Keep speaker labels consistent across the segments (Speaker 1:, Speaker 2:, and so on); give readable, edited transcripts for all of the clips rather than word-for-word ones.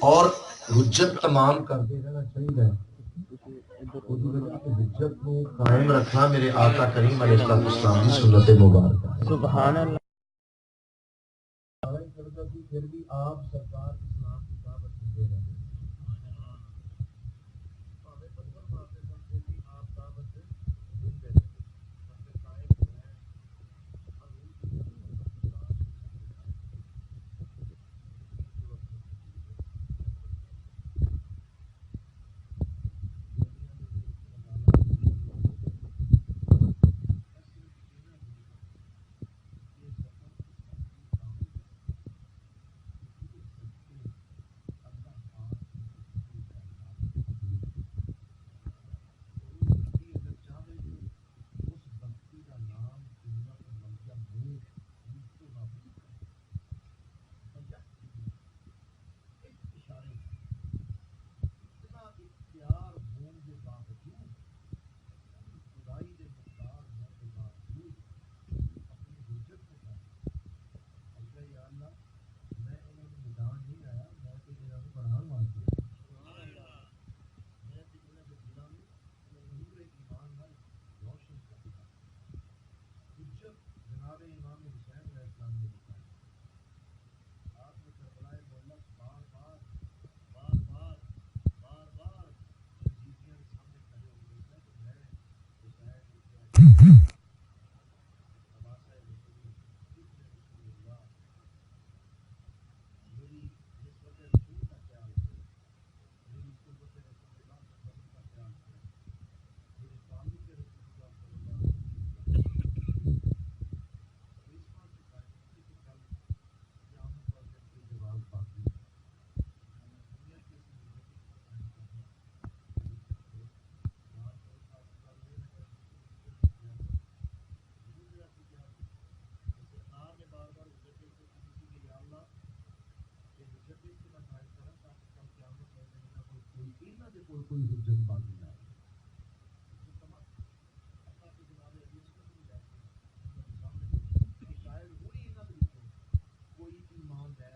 Speaker 1: اور حجت تمام کرتے رہنا چاہیے. حجت کو قائم رکھنا میرے آقا کریم علیہ السلام کی سنت مبارکہ. سبحان اللہ. پھر بھی آپ سرکار اسلام کی دعوت دیتے رہے. کوئی حجت باقی نہ کوئی ایمان ہے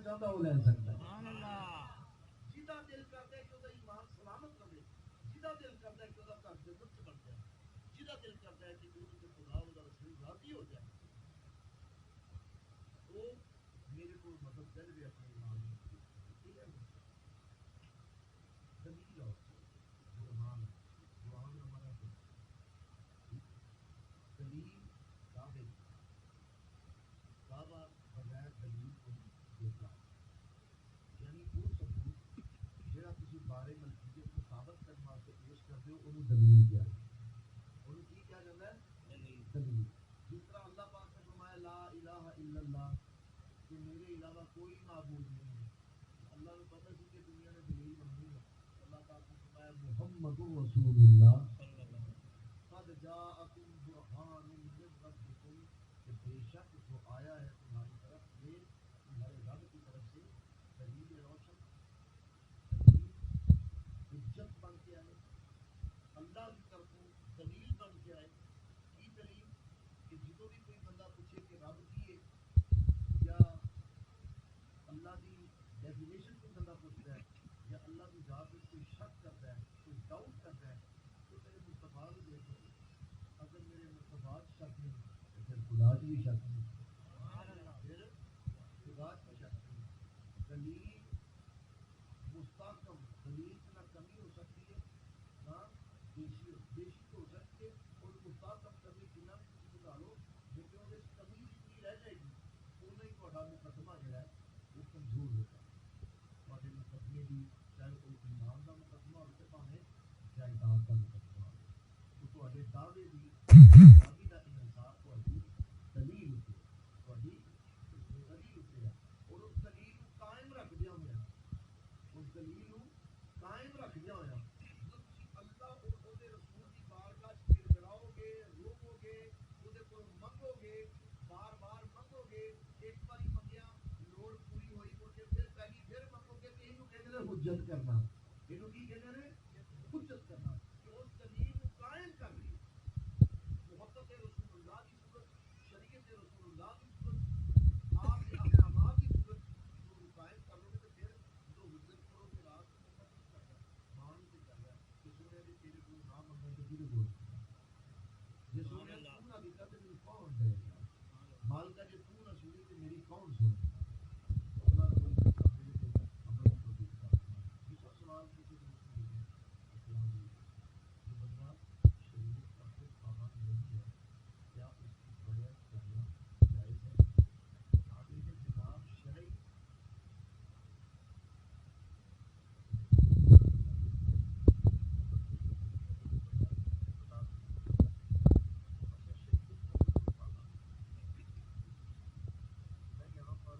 Speaker 1: چاہتا وہ لے سکتا ہے. جدا دل کرتا ہے کہ وہ ایمان سلامت رہے, جدا دل کرتا ہے کہ وہ گھر جنت سے بن جائے, جدا دل کرتا ہے کہ وہ خدا و رسول راضی ہو جائے, وہ میرے کو مدد کر بھی اپنے ایمان میں. ٹھیک ہے, دلیل اور برہان برہان ہمارا دلیل ثابت دعویٰ بغیر دلیل کو دیتا ہے. یعنی وہ ثبوت جہاں کسی بارے نتیجے کو ثابت کرنے واسطے پیش کرتے ہو انہوں دلیل کیا ہے. انہوں کی کیا جاتا ہے دلیل. جس طرح اللہ پاک نے فرمایا لا الہ الا اللہ کہ میرے علاوہ کوئی معبود نہیں ہے. اللہ کو پتہ سی کہ دنیا نے دلیل بننی ہے. اللہ پاک نے فرمایا محمد رسول اللہ قد جاءکم برہان من ربکم کہ بے شک وہ آیا ہے تمہاری طرف یہ تمہارے رب کی طرف سے دلیل روشن, حجت بن کے آئے اللہ کی طرفوں, دلیل بن کے آئے. کی دلیل کہ جدوں بھی کوئی بندہ پوچھے کہ رب کی ہے یا اللہ کی ڈیفینیشن کو بندہ پوچھتا ہے یا اللہ کی ذات میں کوئی شک کرتا ہے, کوئی ڈاؤٹ کرتا ہے, تو میرے مصطفیٰ کو دیکھو. اگر میرے مصطفیٰ شک نہیں تو پھر خدا کی بھی شک نہیں, پھر خدا کی شک نہیں. دلیل مستحکم, دلیل نہ کمی ہو سکتی ہے نہ بیشی تو ہو سکتی ہے, اور مستحکم کرنے کی نہ کسی کو ڈالو لیکن وہ کمی اتنی رہ جائے گی انہیں ہی تھوڑا مقدمہ جو ہے وہ کمزور ہوتا ہے. تھوڑے مقدمے بھی چاہے کوئی ایمان کا مقدمہ ہوتے پانے جائیداد کا مقدمہ ہو, تو تھوڑے دعوے بھی دعوی کا انحصار دلیل نو قائم رکھدیا ہویا جدوں تسی اللہ اور او دے رسول دی بارگاہ وچ گر گراؤ گے روو گے او دے کول منگو گے بار بار منگو گے ایک باری منگیا لوڑ پوری ہوئی مڑ کے پھر منگو گے تے اینو کہندے نے حجت کرنا اینو کی کہندے نے حجت کرنا کہ اس دلیل نو قائم کر لی محبت رسول اللہ کی صورت شریعت رسول اللہ کی صورت آپ کے احکامات کی صورت جو قائم کر لو گے تو پھر جو حجت کرو کہ رات کو محبت نہیں کر رہا مان سے کر رہا کہ سونے نے تیرے کو نہ منگا تو کیوں کو یہ سونے تو نہ دیتا تو میری کون دے گا مالکا جی تو نہ سنی تو میری کون سنے اللہ رب العزت کا میرے کو عمل کو دیتا دوسرا سوال پوچھے دوسرے السلام علیکم جو بندہ شریعت کا خود پابند نہیں ہے کیا اس کی بیعت کرنا جائز ہے آپ یہ جناب شرعی اچھا شریعت کا جو پابند میں یہاں پر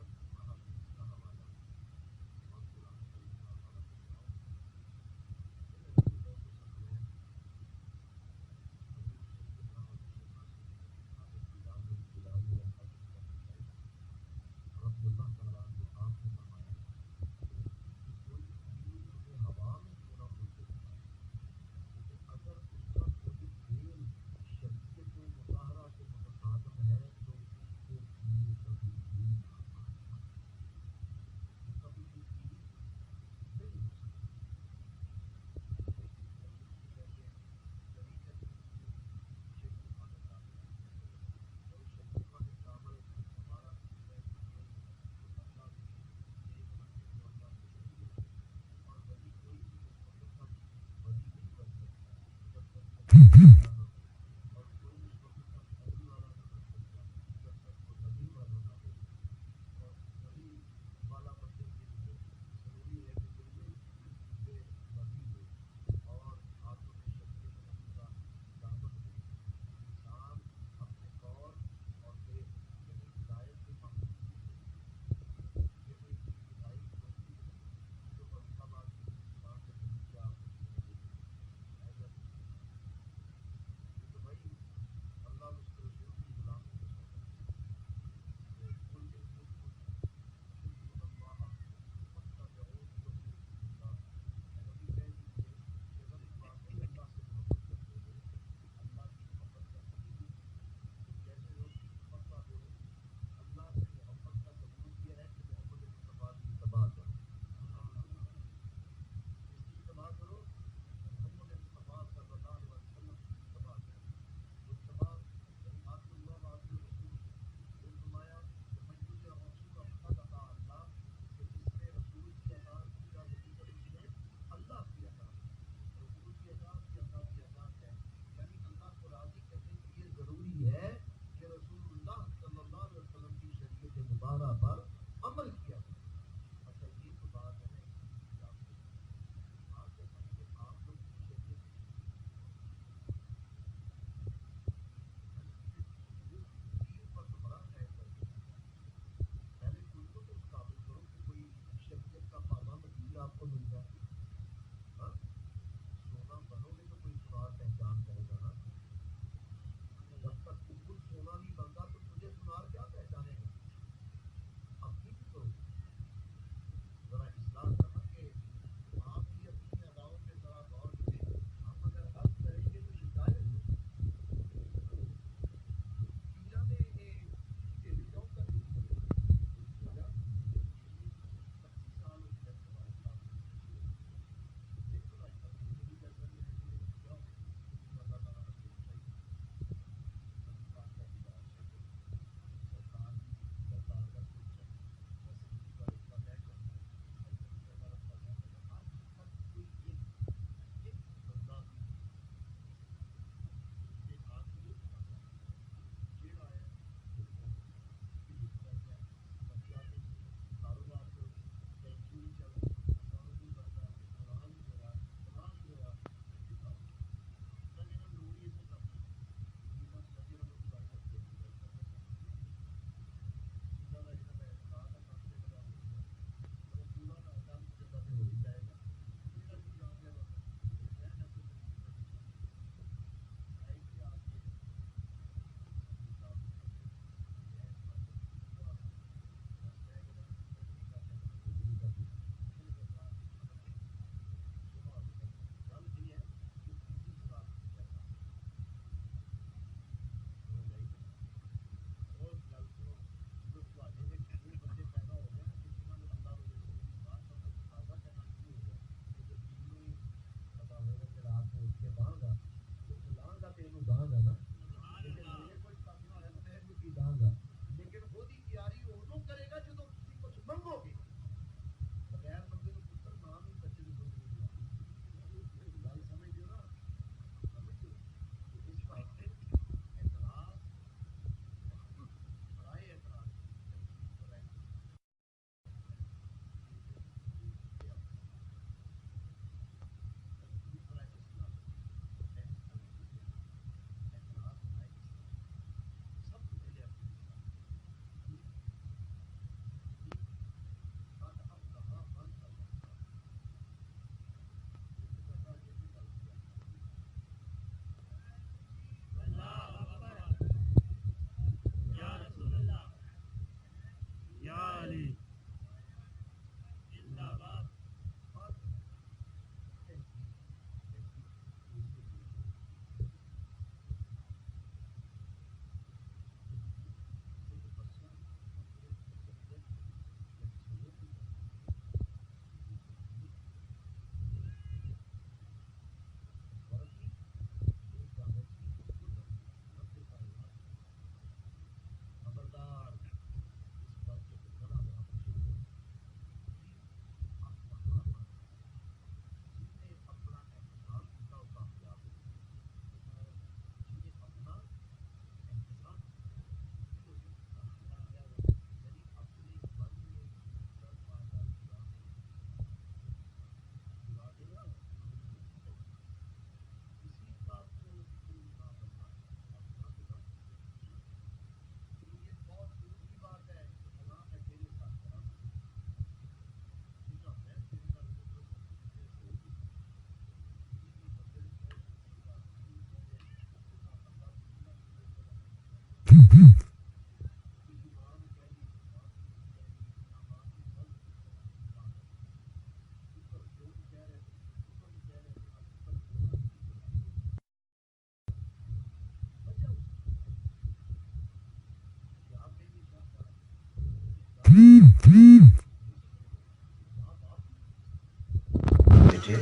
Speaker 1: بیٹے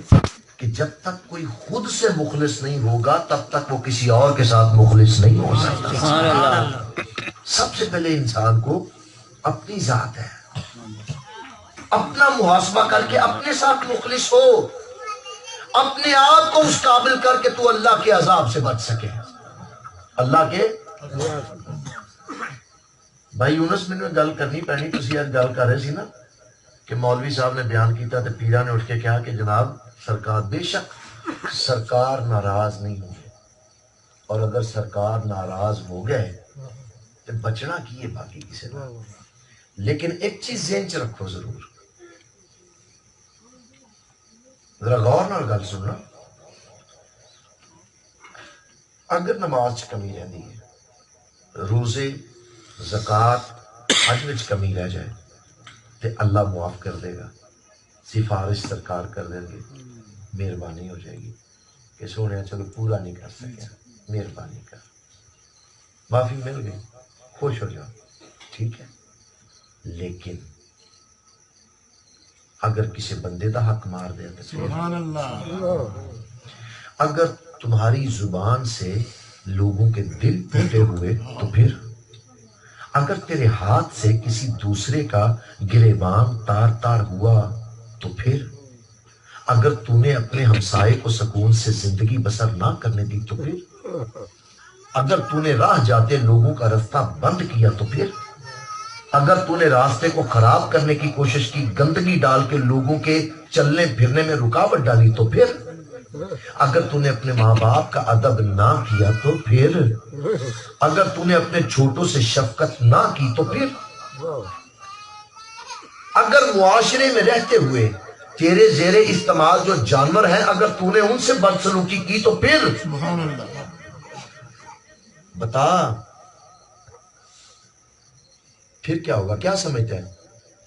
Speaker 1: کہ جب تک کوئی خود سے مخلص نہیں ہوگا تب تک وہ کسی اور کے ساتھ مخلص نہیں ہو سکتا. سب سے پہلے انسان کو اپنی ذات ہے، اپنا محاسبہ کر کے اپنے ساتھ مخلص ہو، اپنے آپ کو اس قابل کر کے تو اللہ کے عذاب سے بچ سکے. اللہ کے بھائی یونس میں نے گل کرنی پینی، تسی آج گل کر رہے سی نا کہ مولوی صاحب نے بیان کیتا تو پیرا نے اٹھ کے کہا کہ جناب سرکار، بے شک سرکار ناراض نہیں ہوئے، اور اگر سرکار ناراض ہو گئے تو بچنا کی ہے باقی کسی کا. لیکن ایک چیز ذہن چ رکھو ضرور، ذرا غور نال گل سننا. اگر نماز چ کمی رہتی ہے، روزے، زکوٰۃ، حج وچ کمی رہ جائے تو اللہ معاف کر دے گا، سفارش سرکار کر دیں گے، مہربانی ہو جائے گی کہ سونے چلو پورا نہیں کر سکیا، مہربانی کر، معافی مل گئی، خوش ہو جاؤ، ٹھیک ہے. لیکن اگر کسی بندے دا حق مار دے تو سبحان اللہ، اگر تمہاری زبان سے لوگوں کے دل ٹوٹے ہوئے تو پھر، اگر تیرے ہاتھ سے کسی دوسرے کا گریبان تار تار ہوا تو پھر، اگر تو نے اپنے ہمسائے کو سکون سے زندگی بسر نہ کرنے دی تو پھر، اگر تو نے راہ جاتے لوگوں کا رستہ بند کیا تو پھر، اگر تو نے راستے کو خراب کرنے کی کوشش کی، گندگی ڈال کے لوگوں کے چلنے پھرنے میں رکاوٹ ڈالی تو پھر، اگر تو نے اپنے ماں باپ کا ادب نہ کیا تو پھر، اگر تو نے اپنے چھوٹوں سے شفقت نہ کی تو پھر، اگر معاشرے میں رہتے ہوئے تیرے زیر استعمال جو جانور ہیں اگر تو نے ان سے بدسلوکی کی تو پھر، بتا پھر کیا ہوگا؟ کیا سمجھتا ہے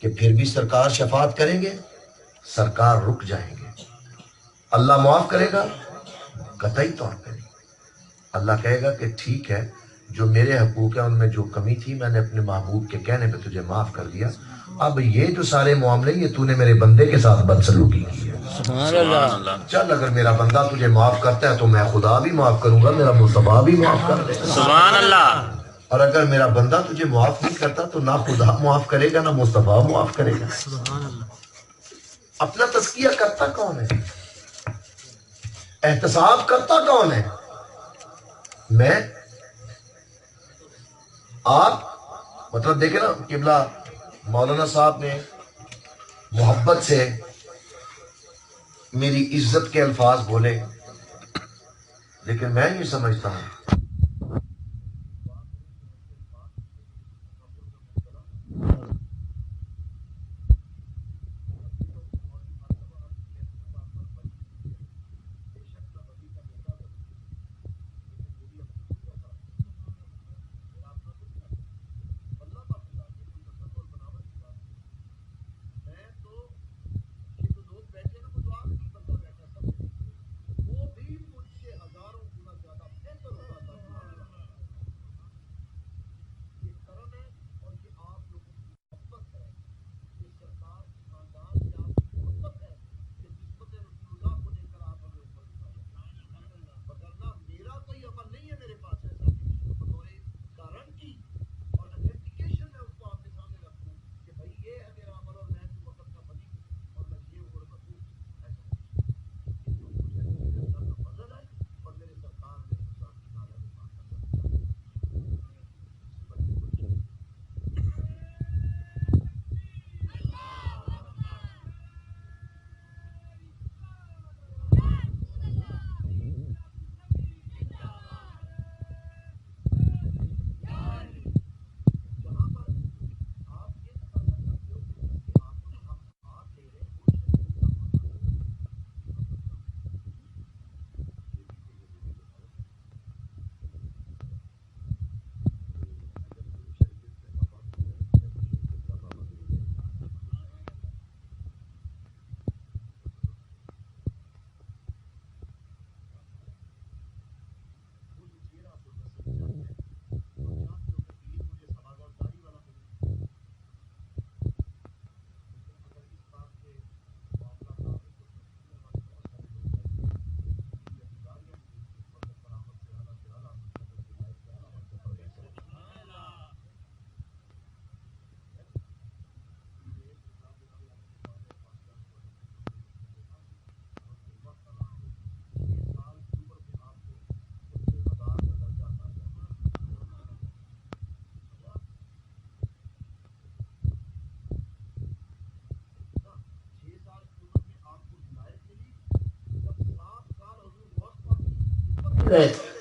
Speaker 1: کہ پھر بھی سرکار شفاعت کریں گے؟ سرکار رک جائیں گے. اللہ معاف کرے گا؟ قطعی طور پہ نہیں. اللہ کہے گا کہ ٹھیک ہے، جو میرے حقوق ہیں ان میں جو کمی تھی میں نے اپنے محبوب کے کہنے پہ تجھے معاف کر دیا، اب یہ جو سارے معاملے یہ تو نے میرے بندے کے ساتھ بدسلوکی کی ہے. سبحان اللہ. چل اگر میرا بندہ تجھے معاف کرتا ہے تو میں خدا بھی معاف کروں گا، میرا مصطفیٰ بھی معاف کر دے گا. سبحان اللہ. اور اگر میرا بندہ تجھے معاف نہیں کرتا تو نہ خدا معاف کرے گا نہ مصطفیٰ معاف کرے گا. اپنا تزکیہ کرتا کون ہے؟ احتساب کرتا کون ہے؟ میں، آپ. مطلب دیکھیں نا قبلہ مولانا صاحب نے محبت سے میری عزت کے الفاظ بولے، لیکن میں یہ سمجھتا ہوں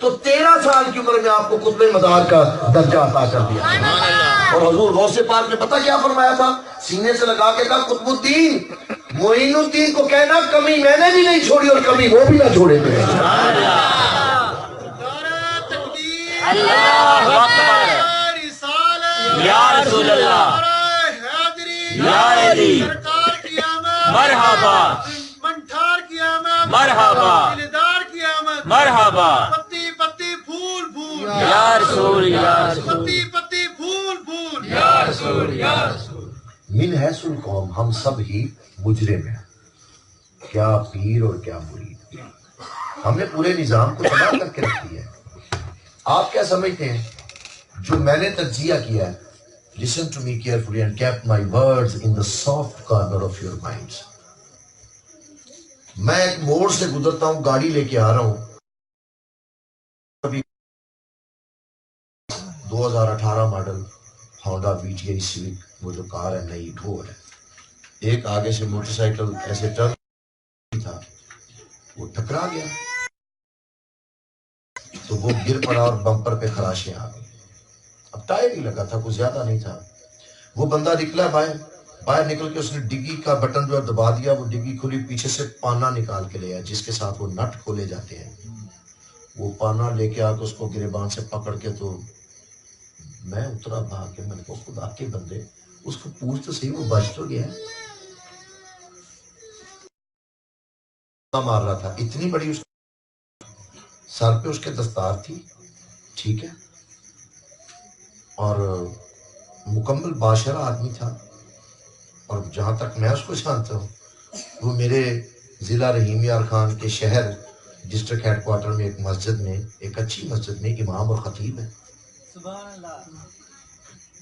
Speaker 1: تو 13 سال کی عمر میں آپ کو قطب مزار کا درجہ عطا کر دیا. اور حضور غوث پاک نے پتہ کیا فرمایا تھا؟ سینے سے لگا کے کہا قطب الدین معین الدین کو کہنا کمی میں نے بھی نہیں چھوڑی اور کمی وہ بھی نہ چھوڑے میرے.
Speaker 2: اللہ اکبر یا رسول اللہ یا علی مرحبا مرحبا مرحبا
Speaker 3: پتی پتی پھول پھول
Speaker 2: یا رسول یا رسول
Speaker 3: پتی پتی پھول پھول
Speaker 2: یا رسول یا رسول.
Speaker 1: من حیث القوم ہم سب ہی مجرم ہیں، کیا پیر اور کیا مرید. ہم نے پورے نظام کو تباہ کر کے رکھ دیا ہے. آپ کیا سمجھتے ہیں جو میں نے تجزیہ کیا ہے؟ Listen to me carefully and keep my words in the soft corner of your minds. میں ایک موڑ سے گزرتا ہوں، گاڑی لے کے آ رہا ہوں، 2018 ماڈل ہونڈا VTI سیوک، وہ جو کار ہے نئی ڈھو ہے. ایک آگے سے موٹر سائیکل ایسے ٹرن تھا، وہ ٹکرا گیا تو وہ گر پڑا اور بمپر پہ خراشیں آ گئی. اب ٹائر ہی لگا تھا، کچھ زیادہ نہیں تھا. وہ بندہ نکلا باہر نکل کے اس نے ڈگی کا بٹن جو ہے دبا دیا، وہ ڈگی کھلی، پیچھے سے پانا نکال کے لے آیا جس کے ساتھ وہ نٹ کھولے جاتے ہیں. وہ پانا لے کے آ کے اس کو گریبان سے پکڑ کے تو میں اترا بھاگ کے، میں نے کہا خدا کے بندے اس کو پوچھ تو صحیح، وہ بچ تو گیا. مار رہا تھا، اتنی بڑی اس سر پہ اس کے دستار تھی، ٹھیک ہے، اور مکمل باشرہ آدمی تھا. اور جہاں تک میں اس کو جانتا ہوں، وہ میرے ضلع رحیم یار خان کے شہر ڈسٹرکٹ ہیڈ کوارٹر میں ایک مسجد میں، ایک اچھی مسجد میں امام اور خطیب ہے.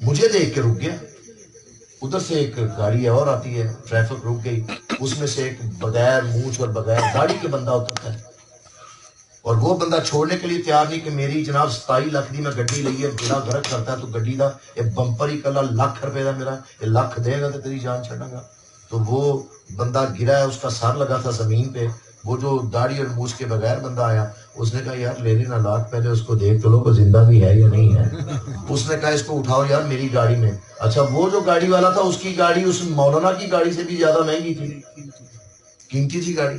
Speaker 1: مجھے دیکھ کے رک گیا. ادھر سے ایک گاڑی اور آتی ہے، ٹریفک رک گئی، اس میں سے ایک بغیر مونچھ اور بغیر داڑھی کے بندہ اترتا ہے. اور وہ بندہ چھوڑنے کے لیے تیار نہیں کہ میری جناب 27 لاکھ دی میں گڈی لئی ہے، بلا غرق کرتا ہے تو گڈی دا یہ بمپر ہی کلا ₹1,00,000 دا میرا، یہ لکھ دے گا تو تیری جان چھڑا گا. تو وہ بندہ گرا ہے، اس کا سر لگا تھا زمین پہ. وہ جو داڑھی اور مونچھ کے بغیر بندہ آیا، اس نے کہا یار لے لینا لاکھ، پہلے اس کو دیکھ تو لو کہ زندہ بھی ہے یا نہیں ہے. اس نے کہا اس کو اٹھاؤ یار میری گاڑی میں. اچھا وہ جو گاڑی والا تھا اس کی گاڑی اس مولانا کی گاڑی سے بھی زیادہ مہنگی تھی، قیمتی تھی گاڑی.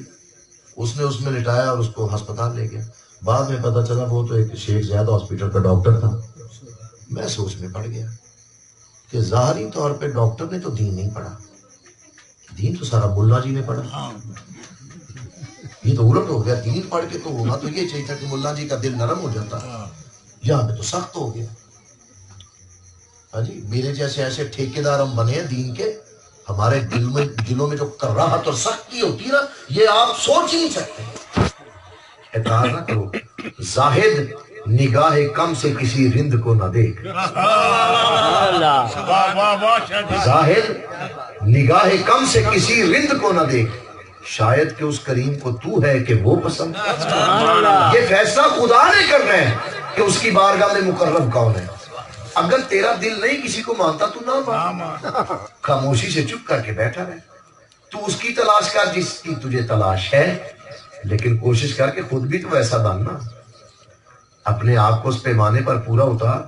Speaker 1: اس نے اس میں لٹایا اور اس کو ہسپتال لے گیا. بعد میں پتا چلا وہ تو ایک شیخ زیاد ہاسپٹل کا ڈاکٹر تھا. میں سوچ میں پڑ گیا کہ ظاہری طور پہ ڈاکٹر نے تو دین نہیں پڑھا، دین تو سارا ملا جی نے پڑھا. یہ تو الٹ ہو گیا، دین پڑھ کے تو ہونا تو یہ چاہیے تھا کہ ملا جی کا دل نرم ہو جاتا، یہاں پہ تو سخت ہو گیا. ہاں جی، میرے جیسے ایسے ٹھیکیدار ہم بنے ہیں دین کے، ہمارے دلوں میں جو کراہت اور سختی ہوتی ہے نا، یہ آپ سوچ ہی نہیں سکتے. اعتراض نہ کرو. زاہد نگاہ کم سے کسی رند کو نہ دیکھ، زاہد نگاہ کم سے کسی رند کو نہ دیکھ، شاید کہ اس کریم کو تو ہے کہ وہ پسند. یہ فیصلہ خدا نے کرنا ہے کہ اس کی بارگاہ میں مقرب کون ہے. اگر تیرا دل نہیں کسی کو مانتا تو نہ مان، خاموشی سے چپ کر کے بیٹھا رہے. تو اس کی تلاش کر جس کی تجھے تلاش ہے، لیکن کوشش کر کے خود بھی تو ویسا بننا. اپنے آپ کو اس پیمانے پر پورا اتار.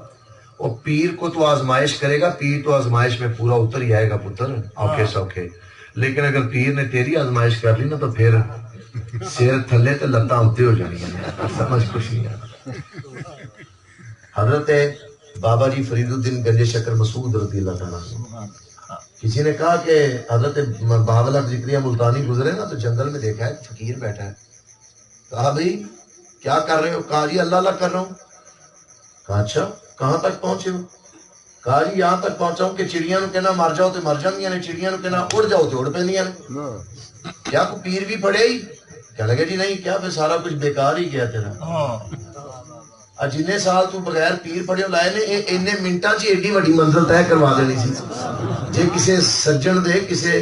Speaker 1: اور پیر کو تو آزمائش کرے گا، پیر تو آزمائش میں پورا اتر ہی آئے گا پتر، اوکے سوکھے. لیکن اگر پیر نے تیری آزمائش کر لی نا تو پھر سیر تھلے تے لتاں اتتے ہو جانی ہیں. سمجھ کچھ نہیں آتا. حضرت بابا جی فرید الدین گنج شکر مسعود رضی اللہ تعالیٰ عنہ، کسی نے کہا کہ حضرت بہاولہ ذکریہ ملتانی گزرے نا تو جنگل میں دیکھا ہے فقیر بیٹھا ہے. کہا بھئی کیا کر رہے ہو؟ کہا جی اللہ اللہ کر رہا ہوں. کہا اچھا کہاں تک پہنچے ہو؟ کہا جی یہاں تک پہنچا ہوں کہ چڑیاں نو کہنا مر جاؤ تو مر جاندیاں نے، چڑیاں نو کہنا اڑ جاؤ تو اڑ پیندیاں نے. کیا کو پیر بھی پڑے ہی؟ کہنے لگے جی نہیں. کیا پھر سارا کچھ بیکار ہی گیا تیرا. جنے سال تو بغیر پیر پڑھے لائے نے اینے منٹاں چ ایڈی وڈی منزل طے کروا دینی سی. جے کسے سجن دے کسے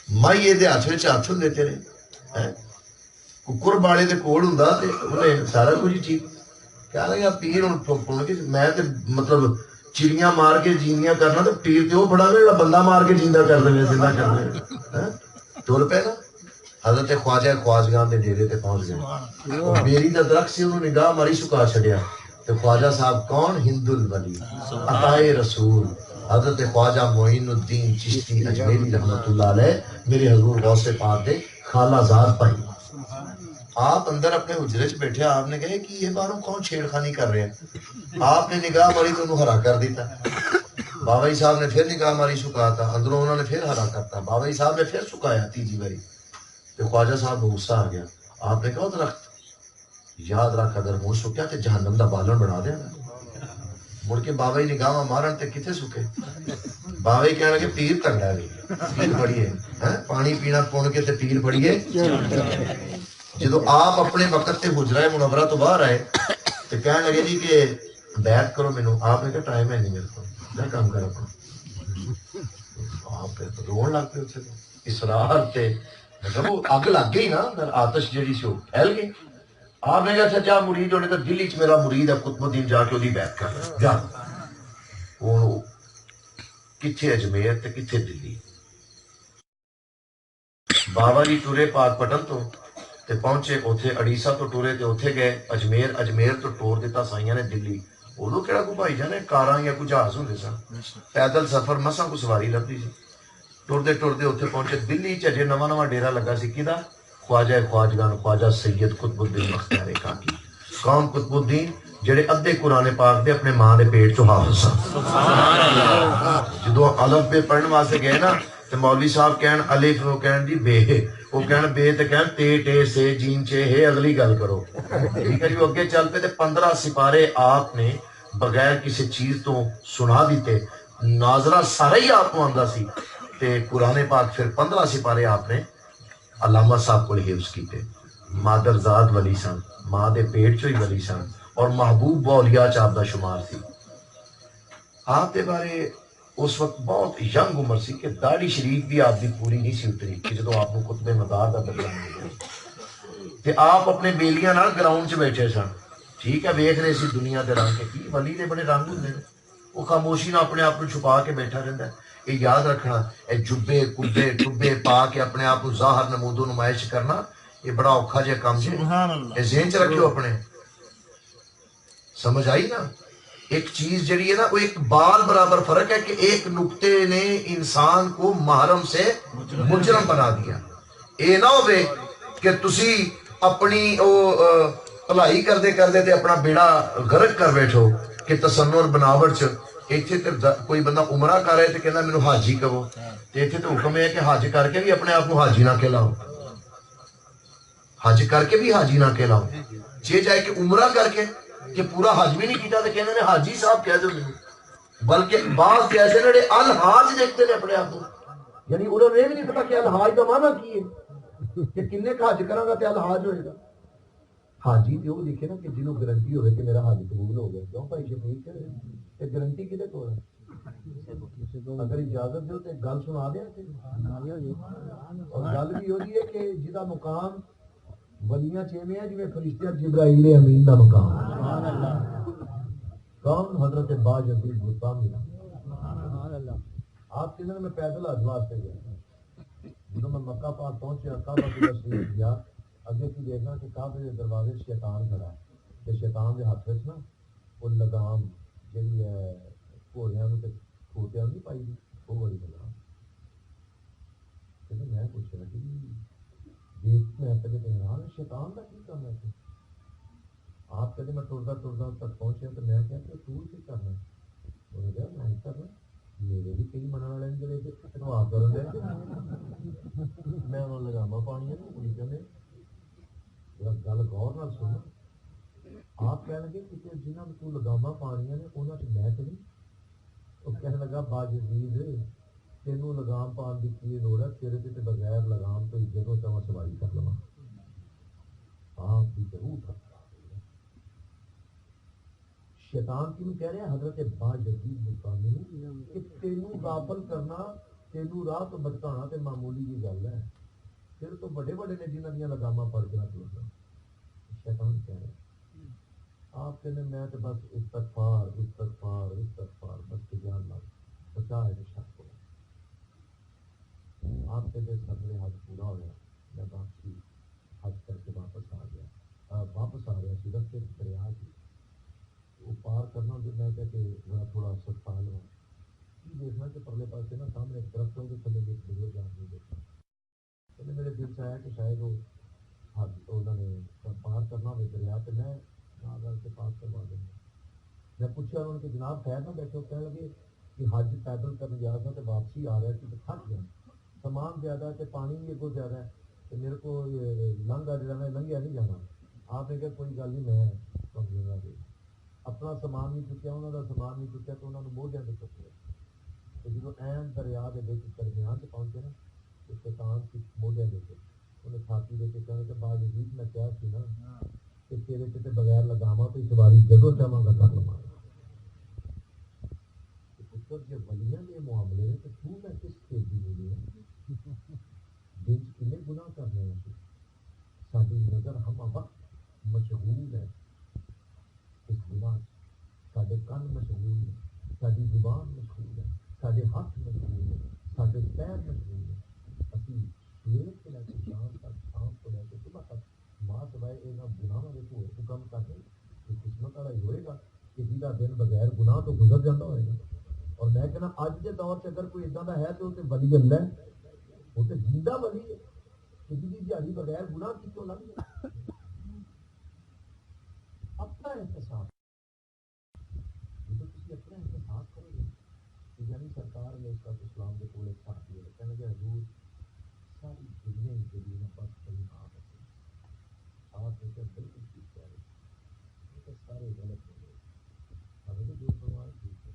Speaker 1: مائیے دے ہاتھ وچ ہاتھ ہوندے تیرے، ککر بالے دے کول ہوندا تے انہیں سارا کچھ ہی ٹھیک. کہہ لگا پیر ہن میں تے مطلب چڑیاں مار کے جیندیاں کرنا تے پیر تے وہ بڑا نا جڑا بندہ مار کے جیندا کر دے، زندہ کر دے. ٹر پے نا. حضرت خواجہ خواجگان دے ڈیرے تے پہنچ گئے. بیری دا درخت سی انہوں نگاہ ماری سکا چھڑیا. تے خواجہ صاحب کون؟ ہند الولی عطائے رسول حضرت خواجہ معین الدین چشتی اجمیری رحمۃ اللہ علیہ میرے حضور غوث پاک دے خالہ زاد بھائی. آپ اندر اپنے حجرے چ بیٹھے. آپ نے کہا کہ یہ باروں کون چھیڑ خانی کر رہے ہیں؟ آپ نے نگاہ ماری تو انہوں ہرا کر دیتا. بابا جی صاحب نے پھر نگاہ ماری سکاتا. اندروں انہوں نے پھر ہرا کرتا. بابا جی صاحب نے پھر سکایا تیجی باری. تو خواجہ صاحب کو غصہ آ گیا. آپ نے کہا درخت یاد رکھ اگر منہ سکیا تو جہنم دا بالن بنا دیا. مڑ کے بابا جی نگاہ مارن تے کتنے سکے. بابا جی کہنے لگے پیر کنڈا ہے پیر پڑیے پانی پینا پون کے تے پیر پڑیے. جدو آپ اپنے وقت تے حجرہ منورہ تو باہر آئے تو کہنے لگے جی کہ بیعت کرو مینوں. آپ نے کہا ٹائم ہے نہیں میرے کو میں کام کر اپنا. آپ رون لگ پے اتنے اسرار تے مطلب وہ اگ لگ گئی نا اندر آتش جہی سی وہ پھیل گئی. آپ نے کہا اچھا جا مرید ہونے تو دلی چ میرا مرید ہے قطب الدین جا کے وہی بیعت کر جا. وہ کتنے اجمیر تے کتنے دلی. بابا جی ٹورے پاک پٹن تو تے پہنچے اوتھے اڑیسہ تو ٹورے تے اوتھے گئے اجمیر. اجمیر تو ٹور دیتا سائیاں نے دلی. ادو کہڑا کوئی بھائی جانے کاراں یا کوئی جہاز ہوندے سن. پیدل سفر مساں کو سواری لبھی سی. ٹردے ٹردے اتنے پہنچے دلی چجے نواں نواں ڈیرا لگا سی کدا خواجہ خواجگان خواجہ سید قطب الدین بختیار کاکی. کون قطب الدین؟ جڑے ادھے قرآن پاک دے اپنے ماں دے پیٹ چو حافظ سن. جدو الف بے پڑھن واسطے گئے نا تو مولوی صاحب کہن الف وہ کہن دی بے وہ کہن بے تے کہن تے ٹے سے جیم چے ہے اگلی گل کرو. ٹھیک ہے جی وہ اگے چل پے تے 15 سپارے آپ نے بغیر کسی چیز تو سنا دیتے. ناظرہ سارا ہی آپ کو آندا سی تے قرآن پاک پھر 15 سپارے آپ نے علامہ صاحب کو حفظ کیتے. مادر زاد ولی سن ماں دے پیٹ چو ہی ولی سن اور محبوب اولیاء چ آپ دا شمار سی. آپ دے بارے اس وقت بہت ینگ عمر سی کہ داڑھی شریف بھی آپ دی پوری نہیں سی اتری کہ جدو آپ کو قطب مدار دا درجہ مل گیا. تے آپ اپنے بیلیاں نال گراؤنڈ چ بیٹھے سن. ٹھیک ہے ویکھ رہے سی دنیا دے رنگ کے کی ولی دے بڑے رنگ ہوندے نے. وہ خاموشی نہ اپنے آپ کو چھپا کے بیٹھا رہتا ہے. یہ یاد رکھنا یہ جبے کبے ٹبے پا کے اپنے آپ کو ظاہر نمود و نمائش کرنا یہ بڑا اوکھا جہا کام ہے. یہ ذہن چ رکھو اپنے. سمجھ آئی نا. ایک چیز جڑی ہے نا وہ ایک بال برابر فرق ہے کہ ایک نقطے نے انسان کو محرم سے مجرم بنا دیا. اے نہ ہوئے کہ تسی اپنی بھلائی کردے کردے تے اپنا بیڑا غرق کر بیٹھو کہ تصنع بناوٹ چ ایتھے تے کوئی بندہ عمرہ کر رہے تے کہنا مینوں حاجی کہو تے ایتھے تے حکم ہے کہ حج کر کے بھی اپنے آپ کو حاجی نہ کہلاؤ. حج کر کے بھی حاجی نہ کہلاؤ. جے جائے کہ عمرہ کر کے کہ پورا حج بھی نہیں کیتا تو کہنے نے حاجی صاحب کہہ دو مجھے. بلکہ بعض کیسے نے الحاج دیکھتے ہیں اپنے آپ کو یعنی انہوں نے بھی نہیں پتا کہ الحاج کا معنی کی ہے کہ کنے کا حج کرا گا تو الحاج ہوئے گا. حاجی تو وہ دیکھے نا کہ جنہوں گارنٹی ہوئے کہ میرا حج قبول ہو گیا. کیوں بھائی شفیق ہے گارنٹی کدے کو ہے. اگر اجازت دو تو ایک گل سنا دیا اور گل بھی ہو رہی ہے کہ جہاں مقام ولیاں چھویں ہیں جویں فرشتہ جبرائیل امین دا مقام. کون؟ حضرت باج عزیز بستانی. آپ کے دن میں پیدل حج واسطے گیا. جب میں مکہ پاک پہنچیا کعبہ کی تشریف کیا اگے کی دیکھنا کہ کعبے کے دروازے شیطان کھڑا ہے کہ شیطان کے ہاتھ وچ نا وہ لگام جہی ہے گھوڑیاں تے کھوتیاں نہیں پائی وہ بڑی لگام. میں پوچھا کہ دیکھ میں پہلے حیران شیطان کا کی کرنا ہے. آپ کہتے میں ٹرتا ٹرتا تک پہنچیا تو میں کہا کہ تو کی کرنا ہے. انہوں نے کہا میں کرنا میرے بھی کئی منع والے جڑے اتنوا کر دے میں انہوں لگاما پانی ہے پوری کہنے گل غور نال سنو. آپ کہنے لگے کہ جنہوں نے تو لگاما پانیاں نے انہوں نے میں تو نہیں. وہ کہنے لگا باجزید تینوں لگام پان کی کی لوڑ ہے تیرے تے بغیر لگام تو جدوں چاہاں سواری کر لواں. آپ کی ضرور تھا. شیطان کیوں کہہ رہے ہیں حضرت باجزید مقامی کہ تینوں غافل کرنا تینوں راہ تو بچانا تے معمولی کی گل ہے. پھر تو بڑے بڑے نے جنہاں دیاں لگاماں پڑھ کے رکھ لو. شیطان کہہ رہے ہیں آپ کہنے میں تو بس استغفار استغفار استغفار بس کے جان لگ بچا ہے شک کو. آپ کے دے سب نے حج پورا ہو گیا. میں بات
Speaker 4: دیکھنا کہ پرلے پاس سے نا سامنے ایک درخت ہے وہ تھلے ایک بزرگ آدمی دیکھنا. تو میرے دل سے آیا کہ شاید وہ انہوں نے پار کرنا ہوئے دریا پہ میں نہ سے پاس کروا دوں گا. میں پوچھا انہوں نے کہ جناب خیر نہ بیٹھے. کہنے لگے کہ حج پیدل کرنے جا رہا تھا تو واپسی آ رہا ہے کہ تھک گیا, سامان زیادہ ہے کہ پانی بھی اگو زیادہ ہے تو میرے کو لنگا جڑا میں لنگیا نہیں جانا. آپ نے کہا کوئی گل نہیں, میں سمجھوں گا. اپنا سامان نہیں چکیا, انہوں کا سامان نہیں چکیا تو انہوں نے موڈیاں سے چکیا. تو جب این دریا کے درمیان سے پہنچے نا تو شیطان کی موڈیاں دے کے انہیں چھاتی دے کے کہنے کہ بعد عزیز میں کیا سی نا کہ تیرے کتے بغیر لگاما تو سواری جدو چاہوں گا کر لوا. پتر جب ولیاں کے معاملے میں تو میں کس چیز کی بولی ہے دن کنے گناہ کرنے ہیں. ساری نظر ہم وقت مشغول ہے اس گناہ, سارے کن مشغول ہے, ساری زبان مشغول ہے, سارے ہاتھ مشغول ہے, سارے پیر مشغول ہے. ابھی سویر سے لے کے شام تک, شام کو لے کے صبح تک ماں سوائے یہاں گناہ والے کو کم کرنے یہ قسمت والا ہی ہوئے گا کہ جہاں دن بغیر گناہ تو گزر جاتا ہوئے گا. اور میں کہنا اج کے دور سے اگر کوئی ادھا کا ہے تو ولی اللہ ہے, وہ تو جیندہ ولی ہے کہ جی دیہڑی بغیر گناہ کتوں لگ جائے. اپنا احتساب جب تھی اپنا احتساب کرو گے کہ یعنی سرکار نے اس کا اسلام کے کول ایک ساتھی ہے کہنے کہ حضور ساری دنیا ہی کے لیے بس کہیں آپ رکھیں. آپ نے کہا بالکل ٹھیک کہہ رہے ہیں, سارے غلط ہو گئے. ہمیں تو جو فرمایا ٹھیک ہے.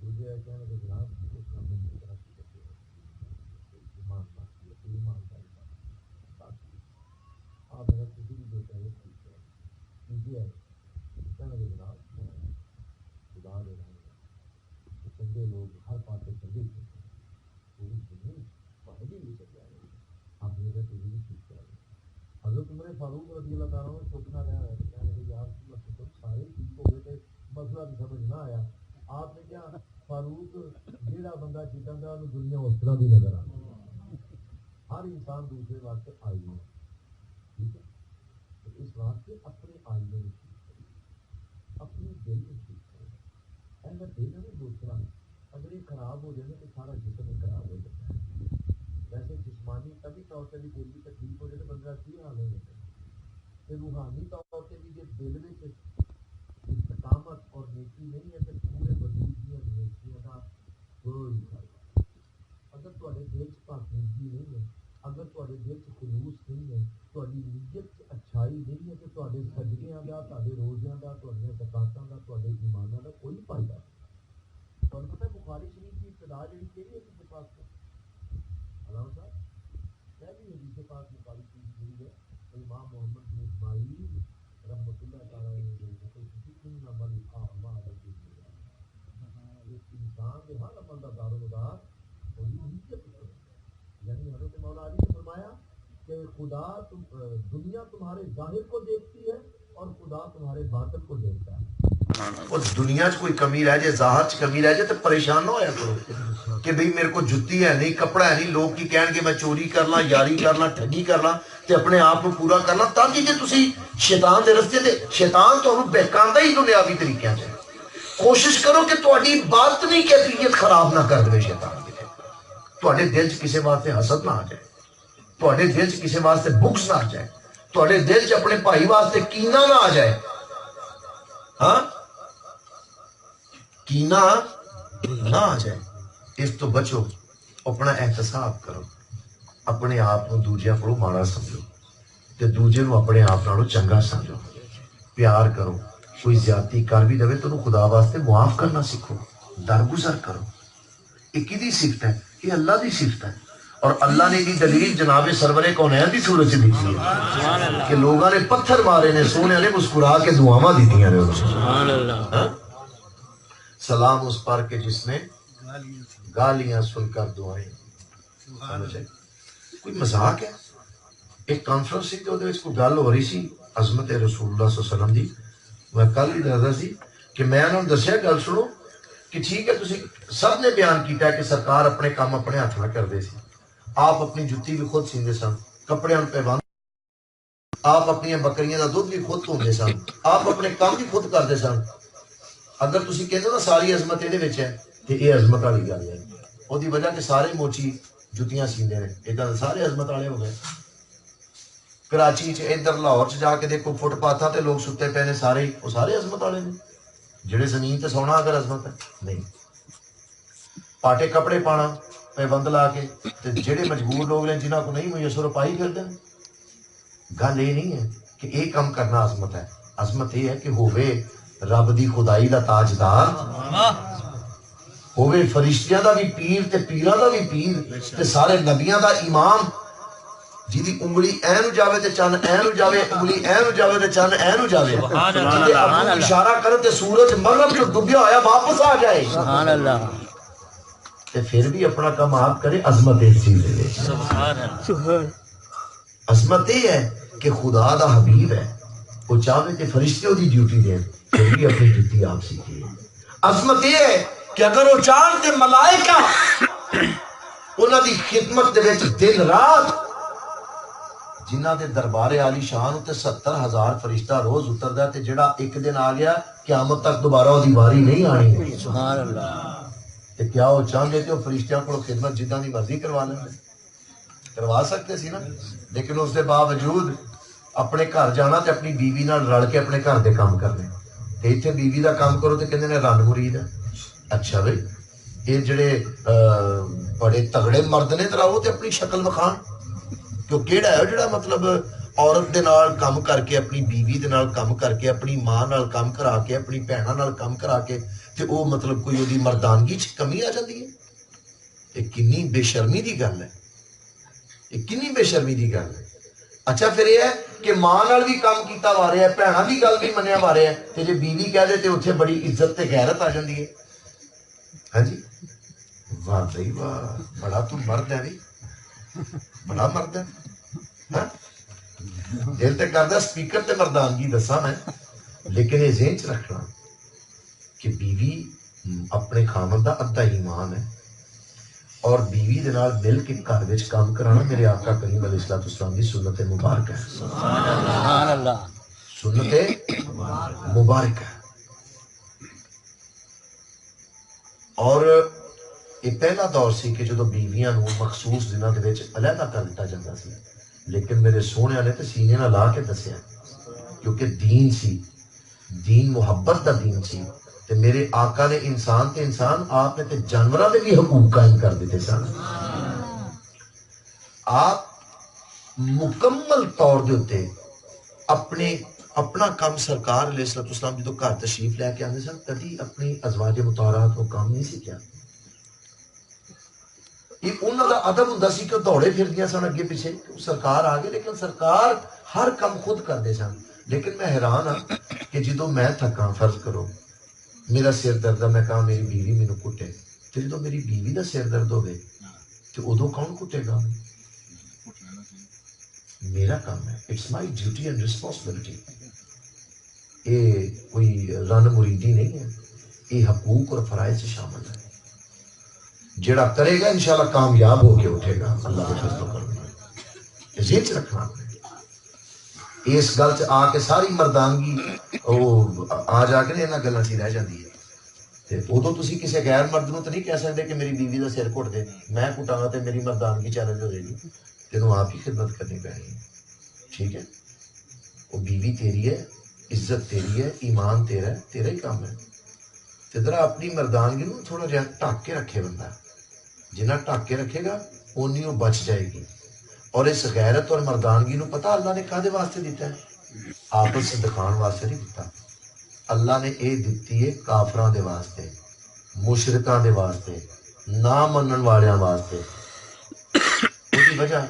Speaker 4: مجھے کہنے کہ جناب اس کا من کی طرف سے ایمان باقی ہے, ایمانداری باقی ہے. آپ اگر کسی بھی جو کہہ ٹھیک ہے کیجیے. کہنے کہ جناب میں خدا دے رہا ہوں چنگے لوگ ہر پاسے چنگے ہی چلتے ہیں, پوری دنیا پہلے بھی چل جائے گی. آپ نے کہا تجھے بھی ٹھیک کہہ رہے ہیں. حضرت عمر فاروق رضی اللہ تعالیٰ نے سوچنا رہا ہے کہنے کہ یار سارے ٹھیک ہو گئے تھے, مسئلہ بھی سمجھ نہ آیا. آپ نے کیا فاروق جہاں بندہ چیٹن کا دنیا اس طرح کی نظر آتی ہے. ہر انسان دوسرے واسطے آئی ہے, ٹھیک ہے. تو اس واسطے اپنے آئینے میں ٹھیک کرے, اپنے دل میں ٹھیک کرے. ایسا دل ہے نا دوسرا اگر یہ خراب ہو جائے نا تو سارا جسم ہی خراب ہو جاتا ہے. ویسے جسمانی طبی طور سے بھی دل بھی تکلیف ہو جائے تو بندہ کی حال ہو جاتا ہے. روحانی طور سے بھی یہ دل میں استقامت اور نیکی نہیں ہے کہ پورے وجود کی نیکیوں کا کوئی فائدہ. اگر تھوڑے دل چ پاکیزگی نہیں ہے, اگر تھوڑے دل چ خلوص نہیں ہے, تھوڑی نیت اچھائی نہیں ہے تو تھوڑے صدقیاں کا, تھوڑے روزیاں کا, تھوڑے زکاتاں کا, تھوڑے ایماناں کا کوئی فائدہ نہیں. تمہیں پتہ ہے بخاری شریف کی ابتدا جڑی کہڑی ہے حدیث پاک سے؟ علامہ صاحب پہلی حدیث پاک بخاری شریف جڑی ہے امام محمد بن اسماعیل رحمۃ اللہ تعالیٰ انسان کے ہر عمل کا دار و مدار وہی نیت ہے. یعنی حضرت مولا علی نے فرمایا کہ خدا دنیا تمہارے ظاہر کو دیکھتی ہے اور خدا تمہارے باطن کو دیکھتا ہے.
Speaker 1: اور دنیا چ کوئی کمی رہ جائے, ظاہر چ کمی رہ جائے تو پریشان نہ ہویا کرو کہ بھئی میرے کو جتی ہے نہیں, کپڑا ہے نہیں, لوگ کی کہن کہ میں چوری کر لاں, یاری کر لاں, ٹھگی کر لاں تے اپنے آپ کو پورا کر لاں تاکہ جے تسی شیطان دے رستے تے شیطان تانوں بہکاندا ہی دنیاوی طریقے سے. کوشش کرو کہ تہاڈی باطنی کیفیت خراب نہ کر دے شیطان. تہاڈے دل چ کسے واسطے حسد نہ آ جائے, تہاڈے دل چ کسے واسطے بغض نہ آ جائے, تہاڈے دل چ اپنے بھائی واسطے کینہ نہ آ جائے. ہاں کینہ نہ آ جائے. اس تو بچو, اپنا احتساب کرو, اپنے آپ کو دوجیاں کو ماڑا سمجھو تے دوجے نو اپنے آپ نالوں چنگا سمجھو, پیار کرو. کوئی زیادتی کر بھی دے تو خدا واسطے معاف کرنا سیکھو, درگزر کرو. یہ کدی صفت ہے؟ یہ اللہ دی صفت ہے. اور اللہ نے دی دلیل جناب سرور کونین دی صورت دی ہے کہ لوگوں نے پتھر مارے نے, سونے نے مسکرا کے دعاواں دیتیاں نے. سبحان اللہ. سلام اس پر کے جس نے گالیاں سن کر دعائیں. کوئی مذاق ہے؟ ایک کانفرنس سی تو اس کو گل ہو رہی سی عظمت رسول اللہ صلی اللہ علیہ وسلم دی. میں کل ہی دسدا سی کہ میں انہوں نے دسیا گل سنو کہ ٹھیک ہے تسی سب نے بیان کیتا ہے کہ سرکار اپنے کام اپنے ہاتھ نہ کرتے سی. آپ اپنی جتی بھی خود سیندے سن, کپڑے پہ بند, آپ اپنی بکریاں دا دودھ بھی خود دھوندے سن, آپ اپنے کام بھی خود کرتے سن. اگر تسی کہندے ہو نا ساری عظمت یہ ہے
Speaker 4: تے یہ عظمت والی گل ہے. ਉਹਦੀ وجہ کہ سارے موچی جتیاں سیندے نے ادھر سارے عظمت والے ہو گئے. کراچی چ ادھر لاہور چ جا کے دیکھو فٹ پاتھاں تے لوگ ستے پے نے سارے ہی وہ سارے عظمت والے نے. جڑے زمین تے سونا اگر عظمت ہے نہیں. پاٹے کپڑے پانا پیبند لا کے تے جڑے مجبور لوگ نے جنہاں کو نہیں میسر پائی پھردے نے. گل یہ نہیں ہے کہ یہ کام کرنا عظمت ہے. عظمت یہ ہے کہ ہووے رب دی خدائی دا تاجدار, ہووے فرشتیاں دا بھی پیر تے پیراں دا بھی پیر تے سارے نبیاں دا امام, جی دی انگلی اے نو جاوے تے چن اے نو جاوے, انگلی اے نو جاوے تے چن اے نو جاوے, تے ابو اشارہ کرے تے سورج مغرب جو ڈوبیا ہویا واپس آ جائے.
Speaker 2: سبحان اللہ.
Speaker 4: تے پھر بھی اپنا کام آپ کرے. عظمت اس چیز دے.
Speaker 2: سبحان اللہ.
Speaker 4: عظمت یہ ہے کہ خدا دا حبیب ہے, وہ چاہے کہ فرشتے دی ڈیوٹی دیں پھر بھی اپنی ڈیوٹی آپ سیکھیے. عظمت یہ ہے کہ اگر وہ چاہن تے ملائکہ انہاں دی خدمت دے وچ دن رات, جنہاں دے دربار عالی شان تے 70,000 فرشتہ روز اتردا تے جڑا ایک دن آ گیا قیامت تک دوبارہ وہ دی واری نہیں آنی.
Speaker 2: سبحان اللہ.
Speaker 4: تے کیا وہ چاہندے کہ وہ فرشتیاں کو خدمت جداں دی مرضی کروا لیں؟ کروا سکتے سی نا. لیکن اس دے باوجود اپنے گھر جانا تے اپنی بیوی نال رل کے اپنے گھر دے کام کرنے. تے ایتھے بیوی دا کام کرو تے کہندے نے رن مرید ہے. اچھا بھائی یہ جڑے بڑے تگڑے مرد نے ذرا وہ تے اپنی شکل وکھان کہ کیڑا ہے جڑا مطلب عورت دے نال کام کر کے, اپنی بیوی دے نال کام کر کے, اپنی ماں نال کام کرا کے, اپنی بہناں نال کام کرا کے تے او مطلب کوئی اودی مردانگی چ کمی آ جاندی ہے. یہ کنی بے شرمی دی گل ہے, یہ کنی بے شرمی دی گل ہے. اچھا پھر یہ ہے کہ ماں نال بھی کام کیتا وا رہا ہے, بہناں دی گل بھی منیا وا رہا ہے, تے جے بیوی کہہ دے تے اتنے بڑی عزت تے غیرت آ جاندی ہے. ہاں جی واہ بھائی واہ, بڑا تو مرد ہے نہیں, بڑا مرد ہے. دل تے کردا سپیکر تے مردانگی دساں میں, لیکن یہ ذہن چ رکھنا کہ بیوی اپنے خامن دا ادھا ایمان ہے, اور بیوی دے نال مل کے گھر وچ کام کرانا میرے آقا کریم علیہ الصلوۃ والسلام دی سنت مبارک ہے.
Speaker 2: سبحان اللہ.
Speaker 4: سنت مبارک ہے. اور یہ پہلا دور سی کہ جدو بیویاں نو مخصوص دنوں دے وچ علیحدہ کر دتا جاتا سی, لیکن میرے سونے نے تے سینے نال لا کے دسیا کیونکہ دین سی, دین محبت دا دین سی. تے میرے آقا نے انسان تے انسان آپ نے تے جانوراں دے بھی حقوق قائم کر دیتے سن. آپ مکمل طور دے اتے اپنا کام سرکار علیہ الصلوۃ والسلام جدو گھر تشریف لے کے آتے سن کدی اپنی ازواج مطہرات کو کام نہیں سیکھا. یہ انہوں دا ادب ہوندا سی کہ دوڑے پھردیاں سن اگے پیچھے, سرکار آ گئے لیکن سرکار ہر کام خود کرتے سن. لیکن میں حیران ہاں کہ جدو میں تھکاں, فرض کرو میرا سر درد ہے, میں کہاں میری بیوی مینوں کٹے, تے جدو میری بیوی دا سر درد ہوئے تو ادو کون کٹے گا؟ میرا کام ہے, it's my duty and responsibility. یہ کوئی رن مریدی نہیں ہے, یہ حقوق اور فرائض سے شامل ہے. جڑا کرے گا انشاءاللہ کامیاب ہو کے اٹھے گا اللہ کے فضل و کرم. ذہن چ رکھنا آپ نے. اس گل چ آ کے ساری مردانگی آ جا کے انہاں گلاں چ رہ جاندی ہے. تے ادو تسی کسی غیر مرد نو تو نہیں کہہ سکتے کہ میری بیوی دا سر گھٹ دے, میں گھٹاں تے میری مردانگی چیلنج ہو جائے گی. تینوں آپ ہی خدمت کرنی پینی ہے. ٹھیک ہے, وہ بیوی تیری ہے, عزت تیری ہے, ایمان تیرا ہے, تیرا ہی کام ہے. تے ذرا اپنی مردانگی نو تھوڑا جہا ڈھک کے رکھے بندہ, جنہ ڈھک کے رکھے گا اونی وہ بچ جائے گی. اور اس غیرت اور مردانگی نو پتہ اللہ نے کادے واسطے دیتا ہے؟ آپس سے دکھان واسطے نہیں دیتا. اللہ نے اے دیتی ہے کافراں دے واسطے, مشرکاں دے واسطے, نہ منن والیاں واسطے. اس کی وجہ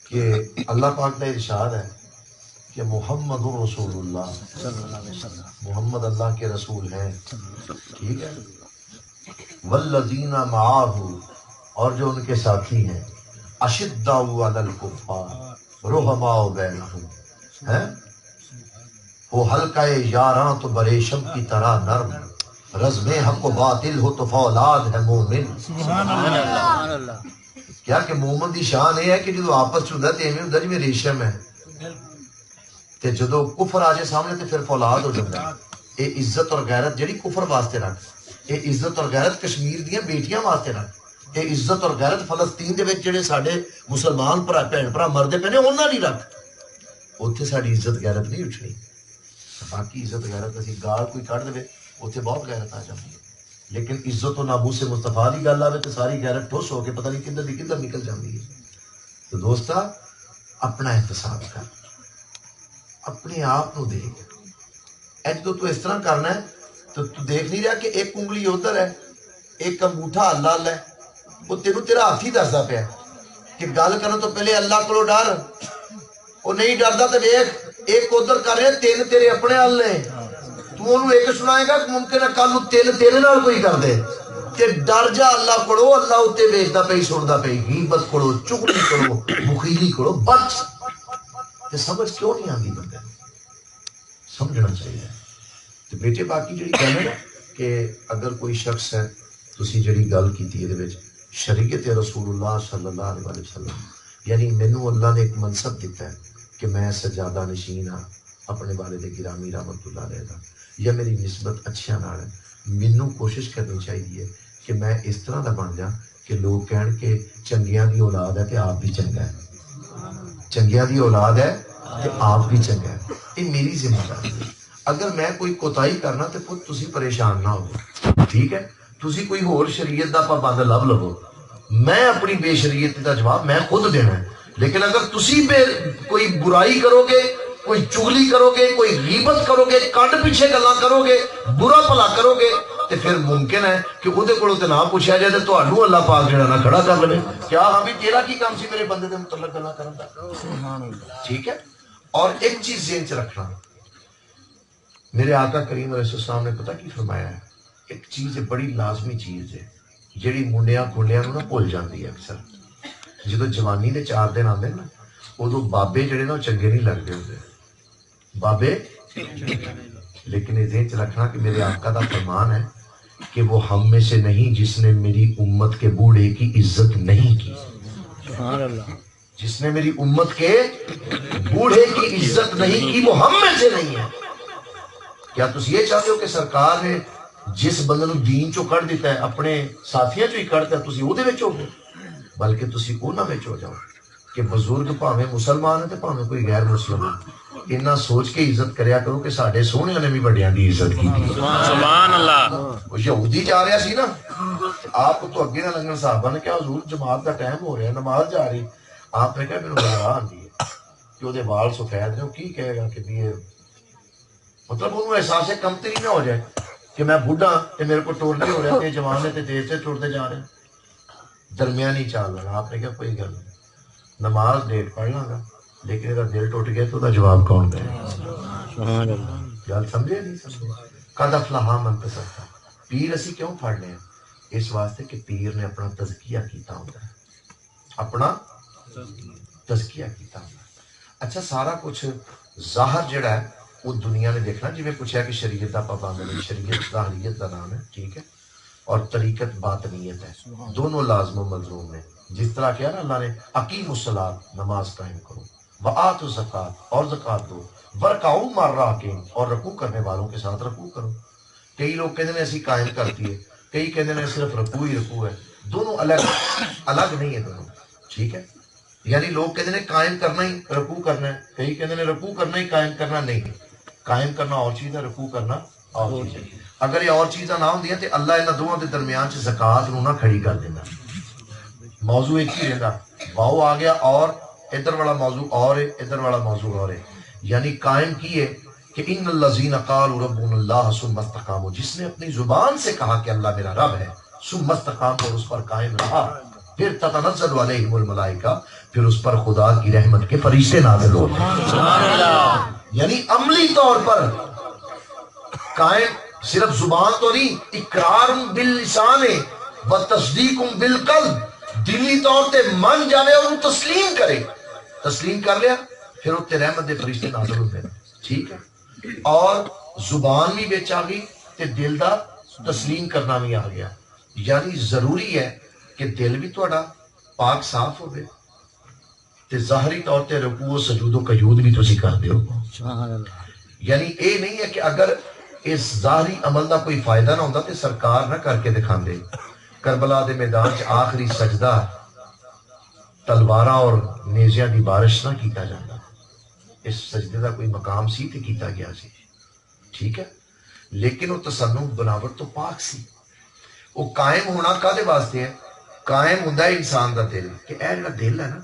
Speaker 4: کہ اللہ پاک کا ارشاد ہے کہ محمد رسول اللہ, محمد اللہ کے رسول ہیں. ٹھیک ہے, والذین معاہ, اور جو ان کے ساتھی ہیں, اشداء علی الکفار رحماء بینہم, ہیں وہ حلقہ یاراں تو بریشم کی طرح نرم, رزم حق و باطل ہو تو فولاد ہے مومن.
Speaker 2: سبحان اللہ.
Speaker 4: کیا کہ مومن دی شان یہ ہے کہ جدو آپس چ ہوندا تے ایویں ہوندا جویں ریشم ہے, تے جدو کفر آ جائے سامنے تے پھر فولاد ہو جاتا ہے. یہ عزت اور غیرت جڑی کفر واسطے رکھ,
Speaker 1: یہ عزت اور غیرت کشمیر دیاں بیٹیاں واسطے رکھ، یہ عزت اور غیرت فلسطین دے وچ جڑے ساڈے مسلمان بھرا بھین بھرا مردے پے نے انہاں دی رکھ، اوتھے ساڈی عزت غیرت نہیں اٹھنی۔ باقی عزت غیرت اسی گال کوئی کڈ دے اوتھے بہت غیرت آ جاتی ہے، لیکن عزت و ناموس مصطفیٰ دی گل آوے تو ساری غیرت ٹھوس ہو کے پتہ نہیں کدھر دی کدھر نکل جاتی ہے۔ تو دوستا اپنا احتساب کر، اپنے آپ کو دیکھ، اج تو اس طرح کرنا ہے تو دیکھ نہیں رہا کہ ایک انگلی ادھر ہے ایک انگوٹھا اللہ اللہ ہے، وہ تینوں تیرا ہاتھ ہی دسدا پیا کہ گل کرن تو پہلے اللہ کو ڈر، وہ نہیں ڈردا تو ویکھ ایک ادھر کر رہے تین تیرے اپنے حل نے، تو انہوں ایک سنائے گا ممکن ہے کل تین تیرے نال کوئی کر دے، کہ ڈر جا اللہ کڑو، اللہ اتنے ویکھدا پئی سندا پئی، غیبت کرو، چغلی کرو، بخیلی کرو، بچ تے سمجھ کیوں نہیں آندی بندے سمجھنا چاہیے۔ تو بیٹے باقی جڑی گل ہے نا کہ اگر کوئی شخص ہے تسی جڑی گل کیتی ہے وچ شریعت رسول اللہ صلی اللہ علیہ وسلم، یعنی مینوں اللہ نے ایک منصب دیتا ہے کہ میں سجادہ نشین ہاں اپنے والد گرامی رحمت اللہ علیہ دا، یا میری نسبت اچھا نال ہے، مینوں کوشش کرنی چاہیے کہ میں اس طرح دا بن جا کہ لوگ کہن کہ چنگیاں دی اولاد ہے تے آپ بھی چنگا ہے، چنگیاں دی اولاد ہے تے آپ بھی چنگا ہے، یہ میری ذمہ داری ہے۔ اگر میں کوئی کوتاہی کرنا تے پھر تسی پریشان نہ ہو، ٹھیک ہے، تسی کوئی ہور شریعت دا پابند لب لو، میں اپنی بے شریعت دا جواب میں خود دینا ہے، لیکن اگر تسی کوئی برائی کرو گے، کوئی چغلی کرو گے، کوئی غیبت کرو گے، کنڈ پیچھے گلاں کرو گے، برا بھلا کرو گے، تو پھر ممکن ہے کہ اودے کولوں تے نہ پوچھا جائے تے تہاڈوں اللہ پاک جڑا نہ کھڑا کر لے، کیا ہاں بھی تیرا کی کام سی میرے بندے دے متعلق گلاں کرن دا، ٹھیک ہے۔ اور ایک چیز ذہن چ رکھنا، میرے آقا کریم علیہ السلام نے پتہ کی فرمایا ہے، ایک چیز بڑی لازمی چیز ہے جیڑی منڈیاں کھنڈیاں نو نہ بھول جاندی ہے اکثر، جدو جوانی دے 4 دن آندے نا ادو بابے جڑے نا چنگے نہیں لگتے ہوتے بابے، لیکن یہ ذہن چ رکھنا کہ میرے آقا دا فرمان ہے کہ وہ ہم میں سے نہیں جس نے میری امت کے بوڑھے کی عزت نہیں کی، جس نے میری امت کے بوڑھے کی عزت نہیں کی وہ ہم میں سے نہیں ہے۔ کیا تسی یہ چاہتے ہو کہ سرکار نے جس بندے نو دین چو کڑ دیتا ہے اپنے ساتھیاں چو ہی کڑتا ہے تسی اودے وچ ہو گے، بلکہ تسی انہاں وچ ہو جاؤ کہ بزرگ بھاویں مسلمان ہے تے بھاویں کوئی غیر مسلم ہے، اتنا سوچ کے عزت کریا کرو کہ ساڈے سوہنیاں نے بھی بڑیاں دی عزت کی تھی۔
Speaker 2: سبحان اللہ۔
Speaker 1: وہ یہودی جا رہا سی نا، آپ تو اگے نہ لنگن، صحابہ نے کہا حضور جماعت کا ٹائم ہو رہا ہے، نماز جا رہی، آپ نے کہا میرے گھبراہٹ آندی ہے کہ وہ وال سفید نے، وہ کی کہے گا کہ یہ مطلب انہوں احساس کمتری نہ ہو جائے کہ میں بڈھا تے میرے کو ٹور نہیں ہو رہا تے جوان تے دیر سے ٹرتے جا رہے ہیں، درمیانی چال لگا۔ آپ نے کہا کوئی گل نہیں، نماز ڈیٹ پڑھ لاں گا، لیکن اگر دل ٹوٹ گیا تو جواب کون دے؟ گل سمجھے نہیں سمجھے؟ قد افلح من تزکا۔ پیر اسی کیوں پڑھنے ہیں؟ اس واسطے کہ پیر نے اپنا تزکیہ کیتا ہوتا ہے، اپنا تزکیہ کیتا ہوتا ہے۔ اچھا سارا کچھ ظاہر جڑا ہے وہ دنیا نے دیکھنا، جی میں پوچھا کہ شریعت دا پابند ہے، شریعت ظاہریت دا نام ہے، ٹھیک ہے، اور طریقت باطنیت ہے، دونوں لازم و ملزوم ہیں۔ جس طرح کیا نا اللہ نے اقیم الصلاۃ، نماز قائم کرو، وآتوا الزکوٰۃ، اور زکوٰۃ دو، ورکعوا مع الراکعین، اور رکوع کرنے والوں کے ساتھ رکوع کرو۔ کئی لوگ کہتے ہیں اسی قائم کرتی ہے، کئی کہتے ہیں صرف رکوع ہی رکوع ہے، دونوں الگ الگ نہیں ہے دونوں، ٹھیک ہے۔ یعنی لوگ کہتے ہیں قائم کرنا ہی رکوع کرنا ہے، کئی کہتے ہیں رکوع کرنا ہی قائم کرنا نہیں، قائم کرنا اور چیز ہے، رکوع کرنا اور چیز ہے۔ اگر یہ اور چیزاں نہ ہوندیاں تے اللہ انہاں دونوں دے درمیان چ زکوٰۃ نو نہ کھڑی کر دیندا، موضوع ایک ہی رہتا، واؤ آ گیا اور ادھر والا موضوع اور ہے، ادھر والا موضوع اور ہے، یعنی قائم کیے کہ ان الذین قالوا ربنا اللہ ثم استقاموا، جس نے اپنی زبان سے کہا کہ اللہ میرا رب ہے، ثم استقاموا، اور اس پر قائم رہا، پھر تتنزل علیہم الملائکہ، پھر اس پر خدا کی رحمت کے فرشتے نازل ہوتے ہیں۔ یعنی عملی طور پر قائم، صرف زبان تو نہیں، اقرار باللسان و تصدیق بالقلب، دلی طور تے من جاوے اور تسلیم کرے، تسلیم کر لیا پھر اتنے رحمت دے فرشتے نازل ہوتے ہیں، ٹھیک ہے۔ اور زبان بھی بچ آ گئی تے دل دا تسلیم کرنا بھی آ گیا، یعنی ضروری ہے کہ دل بھی تھوڑا پاک صاف ہوئے تے ظاہری طور تے رکوع و سجود و قیود بھی تسی کر دیو۔ یعنی اے نہیں ہے کہ اگر
Speaker 5: اس ظاہری عمل دا کوئی فائدہ نہ ہوندا تے سرکار نہ کر کے دکھاندے. کربلا دے میدان چ آخری سجدہ تلواراں اور نیزیاں دی بارش نہ کیتا جاندا. اس سجدے دا کوئی مقام سی تے کیتا گیا سی. ٹھیک ہے، لیکن وہ تصنف بناوٹ تو پاک سی. وہ قائم ہونا کادے واسطے ہے؟ قائم ہوندا ہے انسان دا دل، کہ اے جڑا دل ہے نا،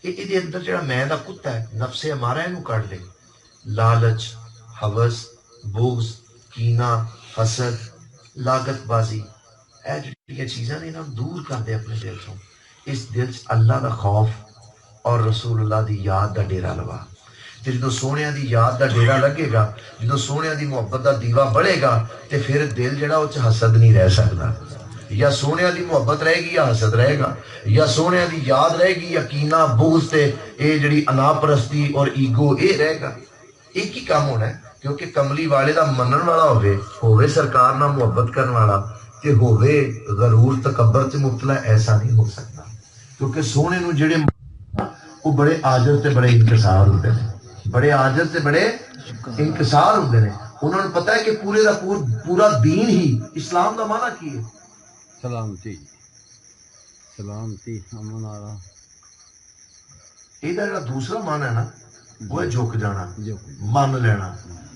Speaker 5: یہ اندر جڑا میں دا کتا ہے، نفس ہمارا اینو کڈ لے. لالچ، ہوس، بغض، کینہ، حسد، لاگت بازی، اے جڑیاں چیزاں نے انہاں دور کر دے اپنے دل چوں. اس دل چ اللہ دا خوف اور رسول اللہ دی یاد دا ڈیرا لوا. تے جدوں سونیاں دی یاد دا ڈیرا لگے گا، جدوں سونیاں دی محبت دا دیوا بڑھے گا، تے پھر دل جڑا او چ حسد نہیں رہ سکدا. یا سونیاں دی محبت رہے گی یا حسد رہے گا، یا سونیاں دی یاد رہے گی یا کینہ، بغض تے اے جڑی انا پرستی اور ایگو اے رہے گا. ایک ہی کام ہونا ہے، کیونکہ کملی والے دا منن والا ہووے سرکار نہ محبت کرن والا، تے ہووے غرور تکبر تے مبتلا، ایسا نہیں ہو سکتا. کیونکہ سونے نو جڑے وہ بڑے عاجز تے بڑے انکسار ہوندے نے، بڑے عاجز تے بڑے انکسار ہوندے نے. انہوں نے پتہ ہے کہ پورے دا پورا دین ہی اسلام دا معنی کی ہے؟
Speaker 2: سلامتی، سلامتی، امن آرام.
Speaker 5: یہ جڑا دوسرا معنی ہے نا، وہ ہے جھک جانا، مان لینا،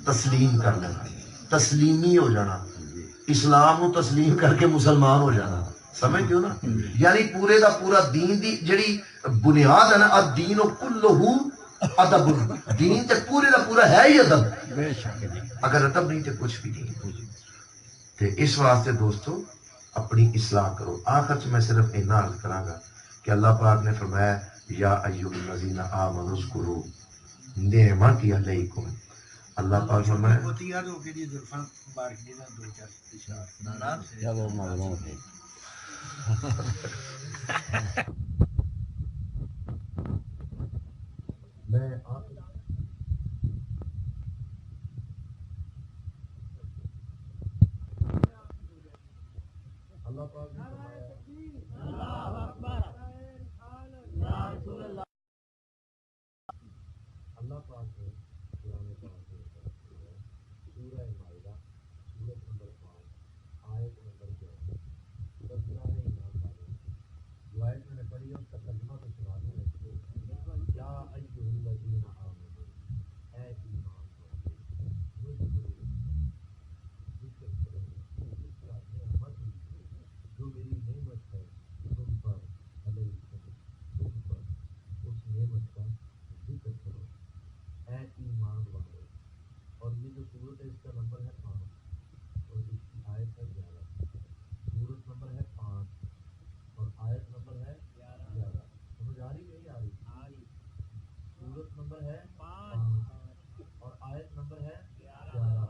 Speaker 5: تسلیم کر لینا، تسلیمی ہو جانا. اسلام نو تسلیم کر کے مسلمان ہو جانا. سمجھتے ہو نا؟ یعنی پورے دا پورا دین دی جڑی بنیاد ہے نا، الدین کلہ ادب. دین تے پورے دا پورا ہے ہی ادب. اگر ادب نہیں تے کچھ بھی نہیں. تے اس واسطے دوستو اپنی اصلاح کرو. آخر چ میں صرف اتنا عرض کراں گا کہ اللہ پاک نے فرمایا یا ایھا الذین آمنوا اذکروا نعمتی علیکم. اللہ پاک فرمایا
Speaker 2: چلو مغرور ہے.
Speaker 4: میں اللہ پاک نے فرمایا اللہ پاک نے قرآن پاک میں سورہ مائدہ سورت نمبر 5 آیت نمبر 11 تذکرہ ہے ایمان والوں. جو آیت میں نے پڑھی ہے اس کا ترجمہ تو سنا دوں اس کو. یا ایھا الذین آمنوا، اے ایمان والو، اذکروا، ذکر کرو اس کا نعمت جو میری نعمت ہے تم پر، علیکم تم پر، اس نعمت کا ذکر کرو اے ایمان والو. اور یہ جو سورت ہے اس کا نمبر ہے 5 اور اس کی آیت ہے 11. سورت نمبر ہے 5 اور آیت نمبر ہے 11. سمجھ آ رہی نہیں آ رہی؟ سورت نمبر ہے 5 اور آیت نمبر ہے 11.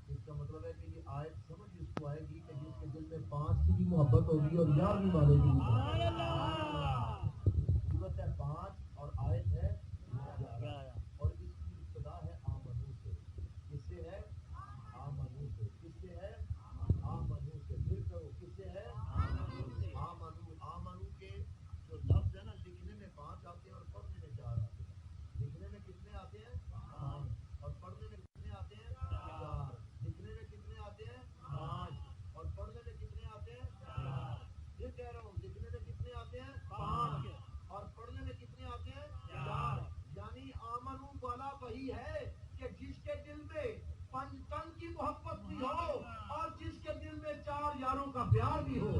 Speaker 4: اس کا مطلب ہے کہ یہ آیت سمجھ اس کو آئے گی کہ جس کے دل میں 5 کی بھی محبت ہوگی اور 11ویں والے کی بھی. سورت ہے 5 اور آیت ہے 11 اور اس کی ابتدا ہے آمنو سے. کس سے ہے؟ آمنو سے. کس سے ہے؟ آمنو سے. پھر کہو کس سے ہے؟ آمنو. آمنو کے جو لفظ ہے نا، لکھنے میں 5 آتے ہیں اور پڑھنے میں 4 آتے ہیں. لکھنے میں کتنے آتے ہیں؟ 5 اور پڑھنے میں کتنے آتے ہیں؟ 4. لکھنے میں کتنے آتے ہیں؟ 5 اور پڑھنے میں کتنے آتے ہیں؟ 4. یہ کہہ رہا ہوں، لکھنے میں کتنے آتے ہیں؟ 5 اور پڑھنے میں کتنے آتے ہیں؟ 4. یعنی آمنو والا وہی ہے کہ جس کے دل میں 5 تن کی محبت بھی ہو اور جس کے دل میں 4 یاروں کا پیار بھی ہو.